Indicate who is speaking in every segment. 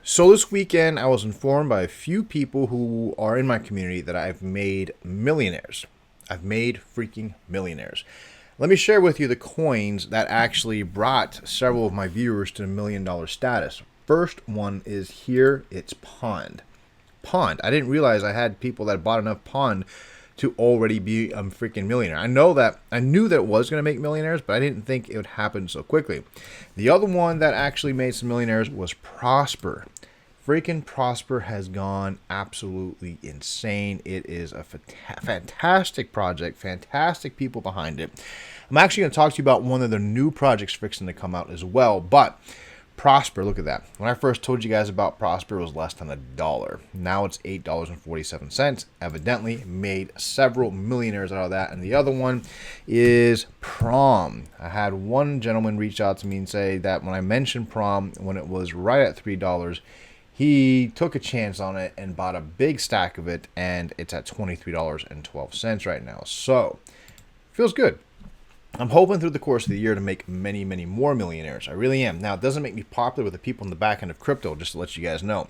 Speaker 1: So this weekend, I was informed by a few people who are in my community that I've made millionaires. I've made freaking millionaires. Let me share with you the coins that actually brought several of my viewers to the $1 million status. First one is here. It's Pond. Pond. I didn't realize I had people that bought enough Pond to already be a freaking millionaire. I knew that it was going to make millionaires, but I didn't think it would happen so quickly. The other one that actually made some millionaires was Prosper. Freaking Prosper has gone absolutely insane. It is a fantastic project, fantastic people behind it. I'm actually going to talk to you about one of the new projects fixing to come out as well, but Prosper, look at that. When I first told you guys about Prosper, it was less than $1. Now it's $8.47. Evidently made several millionaires out of that. And the other one is Prom. I had one gentleman reach out to me and say that when I mentioned Prom, when it was right at $3, he took a chance on it and bought a big stack of it, and it's at $23.12 right now. So, feels good. I'm hoping through the course of the year to make many, many more millionaires. I really am. Now, it doesn't make me popular with the people in the back end of crypto, just to let you guys know.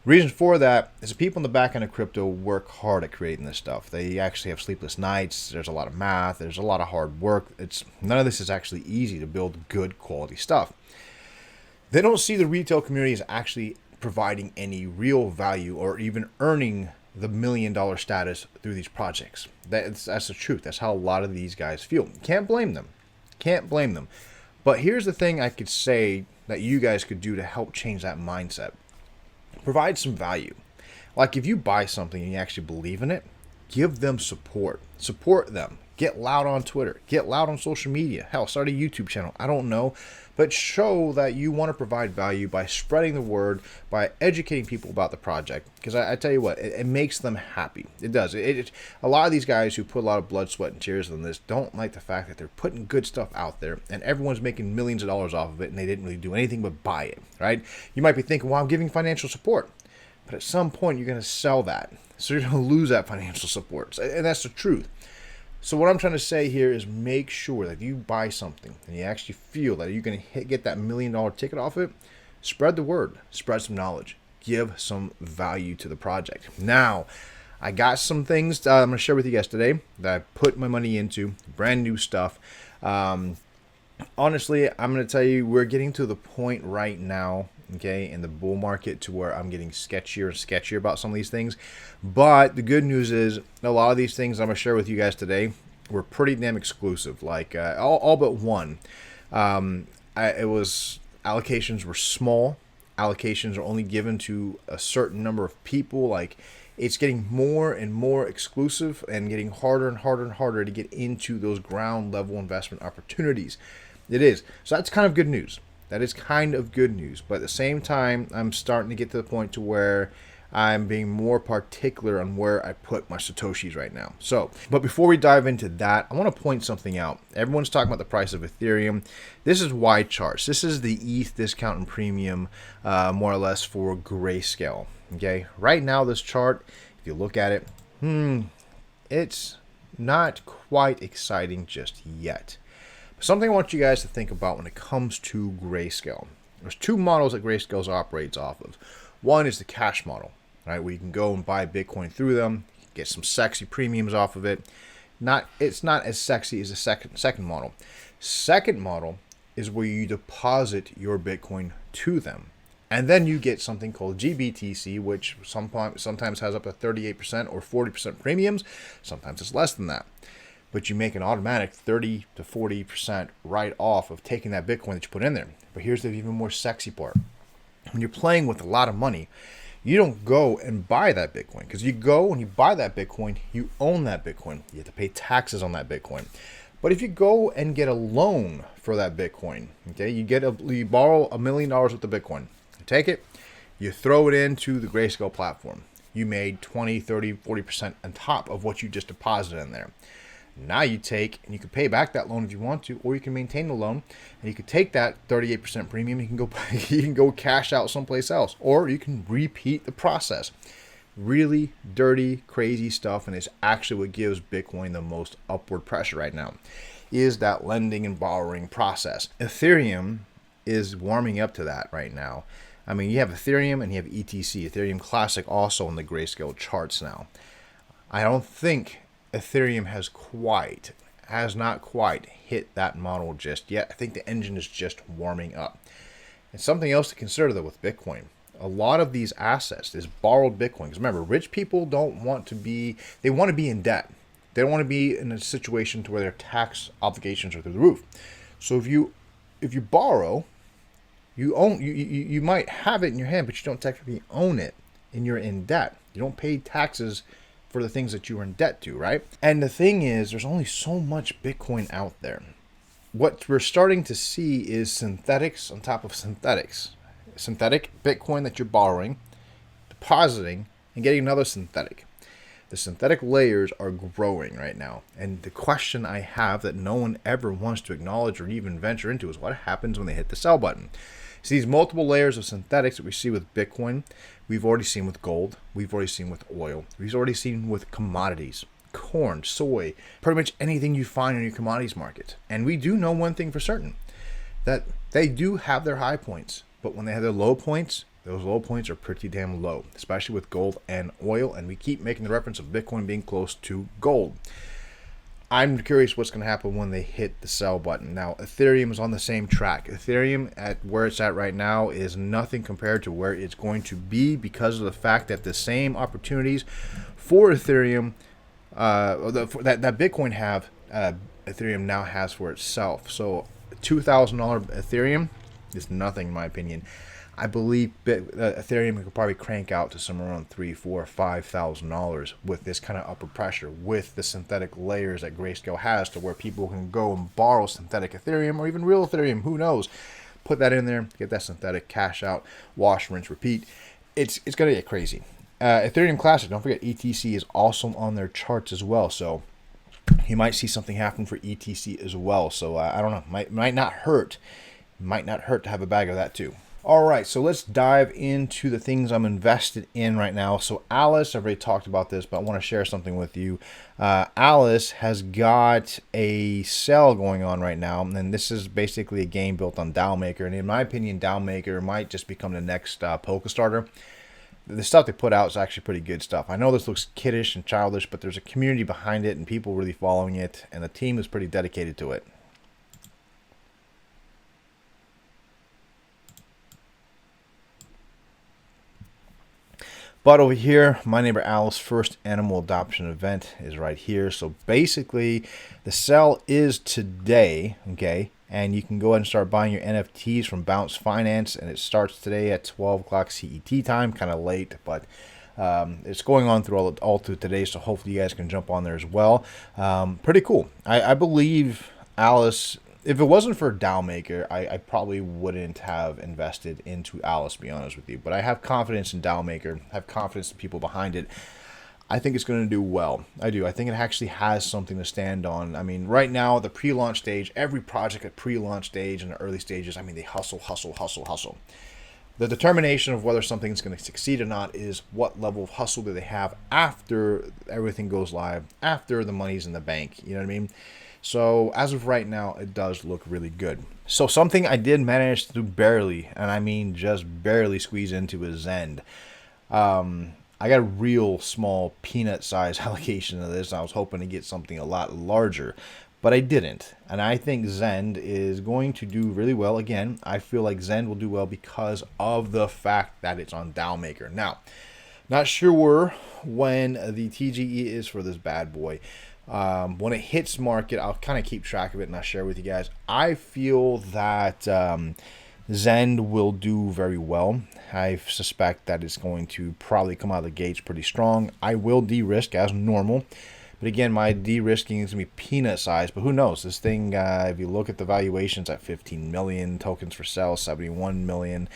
Speaker 1: The reason for that is the people in the back end of crypto work hard at creating this stuff. They actually have sleepless nights. There's a lot of math. There's a lot of hard work. None of this is actually easy to build good quality stuff. They don't see the retail community as actually providing any real value or even earning the $1 million status through these projects. That's the truth. That's how a lot of these guys feel. Can't blame them. Can't blame them. But here's the thing I could say that you guys could do to help change that mindset. Provide some value. Like if you buy something and you actually believe in it, give them support. Support them. Get loud on Twitter. Get loud on social media. Hell, start a YouTube channel. I don't know. But show that you want to provide value by spreading the word, by educating people about the project. Because I tell you what, it makes them happy. It does. A lot of these guys who put a lot of blood, sweat, and tears in this don't like the fact that they're putting good stuff out there and everyone's making millions of dollars off of it and they didn't really do anything but buy it, right? You might be thinking, well, I'm giving financial support. But at some point, you're going to sell that. So you're going to lose that financial support. And that's the truth. So what I'm trying to say here is make sure that you buy something and you actually feel that you're going to get that $1 million ticket off it. Spread the word. Spread some knowledge. Give some value to the project. Now, I got some things that I'm going to share with you guys today that I put my money into. Brand new stuff. Honestly, I'm going to tell you, we're getting to the point right now, okay, in the bull market to where I'm getting sketchier and sketchier about some of these things. But the good news is a lot of these things I'm going to share with you guys today were pretty damn exclusive. Like all but one. Allocations were small. Allocations are only given to a certain number of people. Like it's getting more and more exclusive and getting harder and harder and harder to get into those ground level investment opportunities. It is. So that's kind of good news. That is kind of good news. But at the same time, I'm starting to get to the point to where I'm being more particular on where I put my Satoshis right now. So, but before we dive into that, I want to point something out. Everyone's talking about the price of Ethereum. This is Y charts. This is the ETH discount and premium, more or less for Grayscale. Okay, right now this chart, if you look at it, it's not quite exciting just yet. Something I want you guys to think about when it comes to Grayscale. There's two models that Grayscale operates off of. One is the cash model, right, where you can go and buy Bitcoin through them, get some sexy premiums off of it. It's not as sexy as the second model. Second model is where you deposit your Bitcoin to them. And then you get something called GBTC, which sometimes has up to 38% or 40% premiums. Sometimes it's less than that. But you make an automatic 30 to 40% right off of taking that Bitcoin that you put in there. But here's the even more sexy part. When you're playing with a lot of money, you don't go and buy that Bitcoin. Because you go and you buy that Bitcoin, you own that Bitcoin. You have to pay taxes on that Bitcoin. But if you go and get a loan for that Bitcoin, okay, you borrow $1 million worth of Bitcoin. You take it, you throw it into the Grayscale platform. You made 20, 30, 40% on top of what you just deposited in there. Now you take and you can pay back that loan if you want to, or you can maintain the loan and you can take that 38% premium. You can go cash out someplace else, or you can repeat the process. Really dirty, crazy stuff, and it's actually what gives Bitcoin the most upward pressure right now. Is that lending and borrowing process? Ethereum is warming up to that right now. I mean, you have Ethereum and you have ETC, Ethereum Classic, also on the Grayscale charts now. I don't think Ethereum has not quite hit that model just yet. I think the engine is just warming up. And something else to consider, though, with Bitcoin. A lot of these assets, this borrowed Bitcoin, because remember, rich people don't want to be, they want to be in debt. They don't want to be in a situation to where their tax obligations are through the roof. So if you borrow, you might have it in your hand, but you don't technically own it, and you're in debt. You don't pay taxes for the things that you are in debt to, right? And the thing is, there's only so much Bitcoin out there. What we're starting to see is synthetics on top of synthetics. Synthetic Bitcoin that you're borrowing, depositing, and getting another synthetic. The synthetic layers are growing right now. And the question I have that no one ever wants to acknowledge or even venture into is what happens when they hit the sell button. See, these multiple layers of synthetics that we see with Bitcoin, we've already seen with gold, we've already seen with oil, we've already seen with commodities, corn, soy, pretty much anything you find in your commodities market. And we do know one thing for certain, that they do have their high points, but when they have their low points, those low points are pretty damn low, especially with gold and oil. And we keep making the reference of Bitcoin being close to gold. I'm curious what's going to happen when they hit the sell button. Now, Ethereum is on the same track. Ethereum, at where it's at right now, is nothing compared to where it's going to be because of the fact that the same opportunities for Ethereum, that Bitcoin have, Ethereum now has for itself. So $2,000 Ethereum is nothing in my opinion. I believe Ethereum could probably crank out to somewhere around $3,000, $4,000, $5,000 with this kind of upward pressure, with the synthetic layers that Grayscale has, to where people can go and borrow synthetic Ethereum or even real Ethereum. Who knows? Put that in there, get that synthetic, cash out, wash, rinse, repeat. It's going to get crazy. Ethereum Classic, don't forget, ETC is also on their charts as well. So you might see something happen for ETC as well. So I don't know. Might not hurt. Might not hurt to have a bag of that too. All right, so let's dive into the things I'm invested in right now. So Alice, I've already talked about this, but I want to share something with you. Alice has got a sale going on right now, and this is basically a game built on DAO Maker. And in my opinion, DAO Maker might just become the next Polka starter. The stuff they put out is actually pretty good stuff. I know this looks kiddish and childish, but there's a community behind it and people really following it, and the team is pretty dedicated to it. But over here, my neighbor Alice's first animal adoption event is right here. So basically, the sale is today, okay? And you can go ahead and start buying your NFTs from Bounce Finance, and it starts today at 12 o'clock CET time, kind of late, but it's going on through all through today, so hopefully you guys can jump on there as well. Pretty cool. I believe Alice, if it wasn't for DAO Maker, I probably wouldn't have invested into Alice, to be honest with you. But I have confidence in DAO Maker, I have confidence in people behind it. I think it's going to do well. I do. I think it actually has something to stand on. I mean, right now, the pre-launch stage, every project at pre-launch stage and the early stages, I mean, they hustle. The determination of whether something's going to succeed or not is what level of hustle do they have after everything goes live, after the money's in the bank. You know what I mean? So as of right now, it does look really good. So something I did manage to barely, and I mean just barely, squeeze into is Zend. I got a real small peanut size allocation of this. I was hoping to get something a lot larger, but I didn't. And I think Zend is going to do really well. Again, I feel like Zend will do well because of the fact that it's on DAO Maker. Now, not sure when the TGE is for this bad boy. When it hits market, I'll kind of keep track of it and I'll share with you guys. I feel that Zend will do very well. I suspect that it's going to probably come out of the gates pretty strong. I will de-risk as normal. But again, my de-risking is going to be peanut size. But who knows? This thing, if you look at the valuations at 15 million, tokens for sale, 71 million.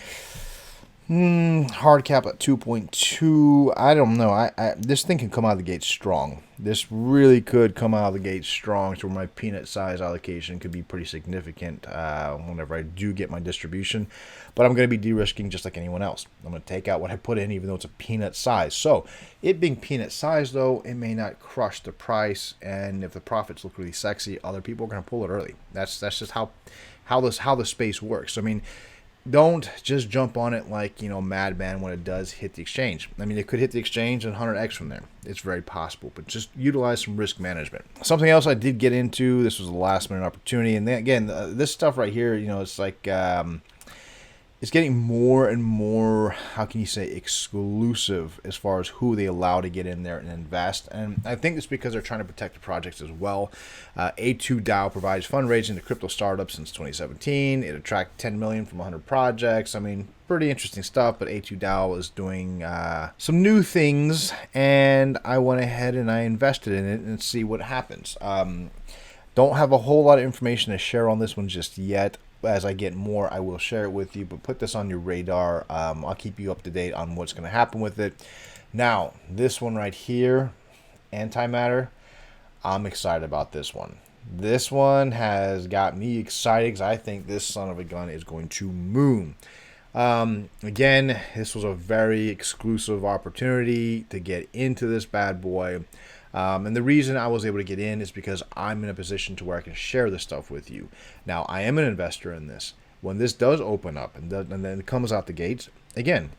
Speaker 1: Hard cap at 2.2. I don't know. This thing can come out of the gate strong. This really could come out of the gate strong, so my peanut size allocation could be pretty significant whenever I do get my distribution. But I'm going to be de-risking just like anyone else. I'm going to take out what I put in, even though it's a peanut size. So it being peanut size, though, it may not crush the price. And if the profits look really sexy, other people are going to pull it early. That's just how the space works. I mean, don't just jump on it like, you know, madman when it does hit the exchange. I mean, it could hit the exchange and 100x from there. It's very possible, but just utilize some risk management. Something else I did get into, this was a last minute opportunity. And then again, this stuff right here, you know, it's like, it's getting more and more, how can you say, exclusive as far as who they allow to get in there and invest. And I think it's because they're trying to protect the projects as well. A2DAO provides fundraising to crypto startups since 2017. It attracted 10 million from 100 projects. I mean, pretty interesting stuff, but A2DAO is doing some new things, and I went ahead and I invested in it and see what happens. Don't have a whole lot of information to share on this one just yet. As I get more, I will share it with you, but put this on your radar. I'll keep you up to date on what's going to happen with it. Now, this one right here, antimatter, I'm excited about this one. This one has got me excited because I think this son of a gun is going to moon. Again, this was a very exclusive opportunity to get into this bad boy. And the reason I was able to get in is because I'm in a position to where I can share this stuff with you. Now, I am an investor in this. When this does open up and then it comes out the gates, again,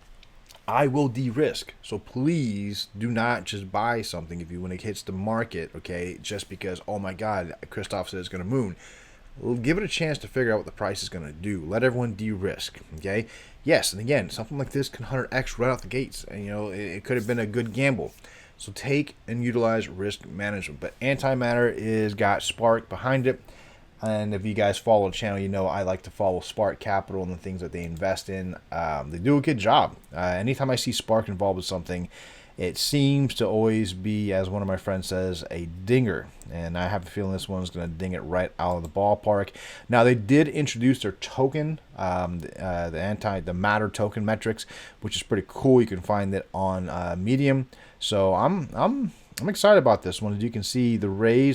Speaker 1: I will de-risk. So please do not just buy something when it hits the market, okay, just because, oh my God, Kristof said it's going to moon. We'll give it a chance to figure out what the price is going to do. Let everyone de-risk, okay? Yes, and again, something like this can 100x right out the gates. And, you know, it could have been a good gamble. So take and utilize risk management. But antimatter is got Spark behind it. And if you guys follow the channel, you know I like to follow Spark Capital and the things that they invest in. They do a good job. Anytime I see Spark involved with something, it seems to always be, as one of my friends says, a dinger. And I have a feeling this one's going to ding it right out of the ballpark. Now, they did introduce their token, the Matter token metrics, which is pretty cool. You can find it on Medium. So I'm excited about this one. As you can see, the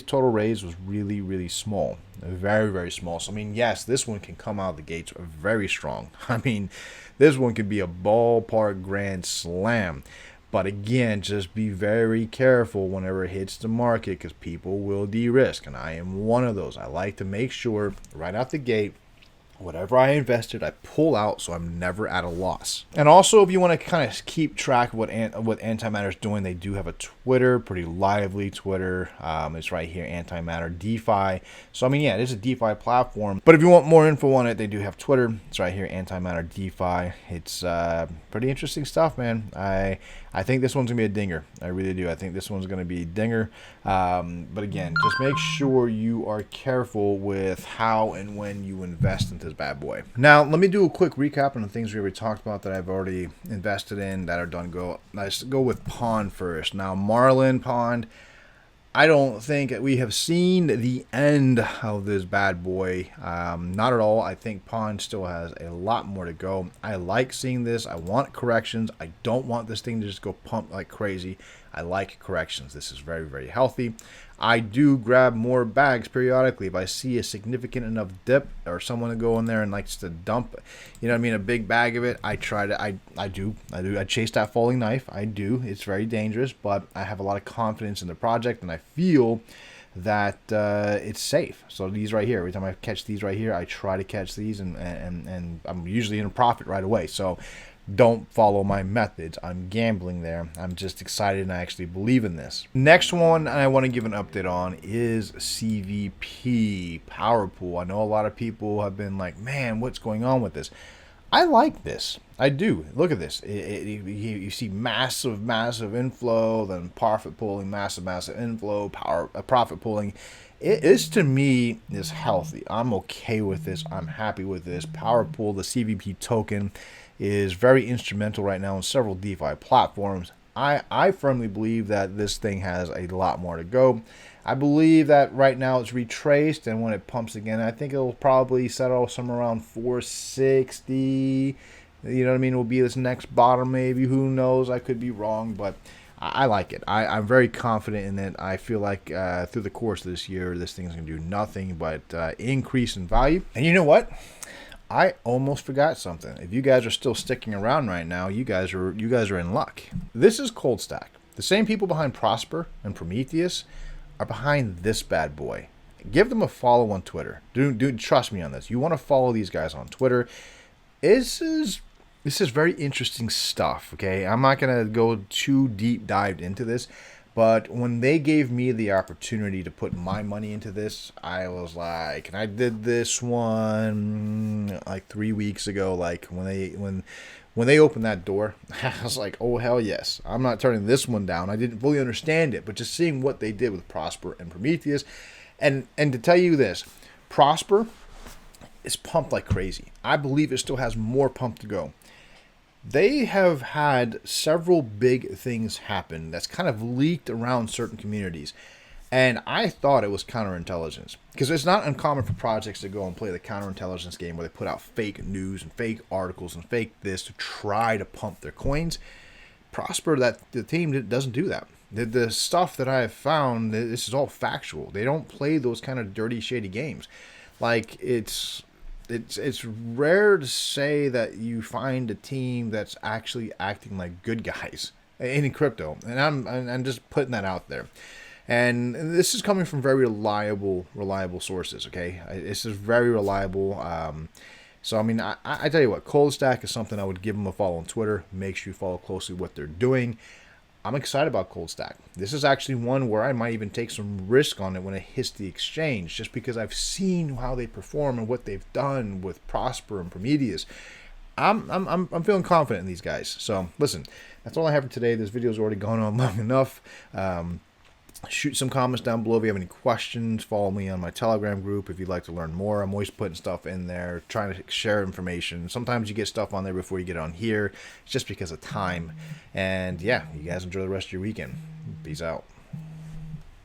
Speaker 1: total raise was really, really small. Very, very small. So, I mean, yes, this one can come out of the gates very strong. I mean, this one could be a ballpark grand slam. But again, just be very careful whenever it hits the market because people will de-risk. And I am one of those. I like to make sure right out the gate, whatever I invested, I pull out so I'm never at a loss. And also, if you want to kind of keep track of what Antimatter is doing, they do have a Twitter, pretty lively Twitter. It's right here, Antimatter DeFi. So, I mean, yeah, it is a DeFi platform. But if you want more info on it, they do have Twitter. It's right here, Antimatter DeFi. It's pretty interesting stuff, man. I think this one's going to be a dinger. I really do. I think this one's going to be a dinger. But again, just make sure you are careful with how and when you invest into this bad boy. Now, let me do a quick recap on the things we already talked about that I've already invested in that are done. Let's go with Pond first. Now, Marlin Pond, I don't think we have seen the end of this bad boy. Not at all. I think Pond still has a lot more to go. I like seeing this. I want corrections. I don't want this thing to just go pump like crazy. I like corrections. This is very, very healthy. I do grab more bags periodically if I see a significant enough dip or someone to go in there and likes to dump, you know what I mean, a big bag of it. I try to, I do. I chase that falling knife. I do. It's very dangerous, but I have a lot of confidence in the project and I feel that it's safe. So these right here, every time I catch these right here, I try to catch these and I'm usually in a profit right away. So don't follow my methods. I'm gambling there. I'm just excited and I actually believe in this. Next one I want to give an update on is CVP Power Pool. I know a lot of people have been like, man, what's going on with this? I like this. I do. Look at this. You see massive inflow, then profit pooling, massive inflow, profit pooling. It is, to me, is healthy. I'm okay with this. I'm happy with this. Power Pool, the CVP token, is very instrumental right now in several DeFi platforms. I firmly believe that this thing has a lot more to go. I believe that right now it's retraced, and when it pumps again, I think it'll probably settle somewhere around 460. You know what I mean? It will be this next bottom, maybe. Who knows? I could be wrong, but I like it. I'm very confident in it. I feel like through the course of this year, this thing's going to do nothing but increase in value. And you know what? I almost forgot something. If you guys are still sticking around right now, you guys are in luck. This is Cold Stack. The same people behind Prosper and Prometheus are behind this bad boy. Give them a follow on Twitter. Dude, trust me on this. You want to follow these guys on Twitter. This is very interesting stuff. Okay, I'm not gonna go too deep dived into this, but when they gave me the opportunity to put my money into this, I was like, and I did this one like 3 weeks ago. Like when they opened that door, I was like, oh hell yes, I'm not turning this one down. I didn't fully understand it, but just seeing what they did with Prosper and Prometheus, and to tell you this, Prosper is pumped like crazy. I believe it still has more pump to go. They have had several big things happen that's kind of leaked around certain communities. And I thought it was counterintelligence. Because it's not uncommon for projects to go and play the counterintelligence game where they put out fake news and fake articles and fake this to try to pump their coins. Prosper, that the team doesn't do that. The stuff that I have found, this is all factual. They don't play those kind of dirty, shady games. Like, it's rare to say that you find a team that's actually acting like good guys in crypto, and I'm just putting that out there. And this is coming from very reliable sources. Okay, this is very reliable. So I mean, I tell you what, Cold Stack is something I would give them a follow on Twitter. Make sure you follow closely what they're doing. I'm excited about Cold Stack. This is actually one where I might even take some risk on it when it hits the exchange, just because I've seen how they perform and what they've done with Prosper and Prometheus. I'm feeling confident in these guys. So listen, that's all I have for today. This video's already gone on long enough. Shoot some comments down below if you have any questions. Follow me on my Telegram group if you'd like to learn more. I'm always putting stuff in there, trying to share information. Sometimes you get stuff on there before you get on here. It's just because of time. And yeah, you guys enjoy the rest of your weekend. Peace out.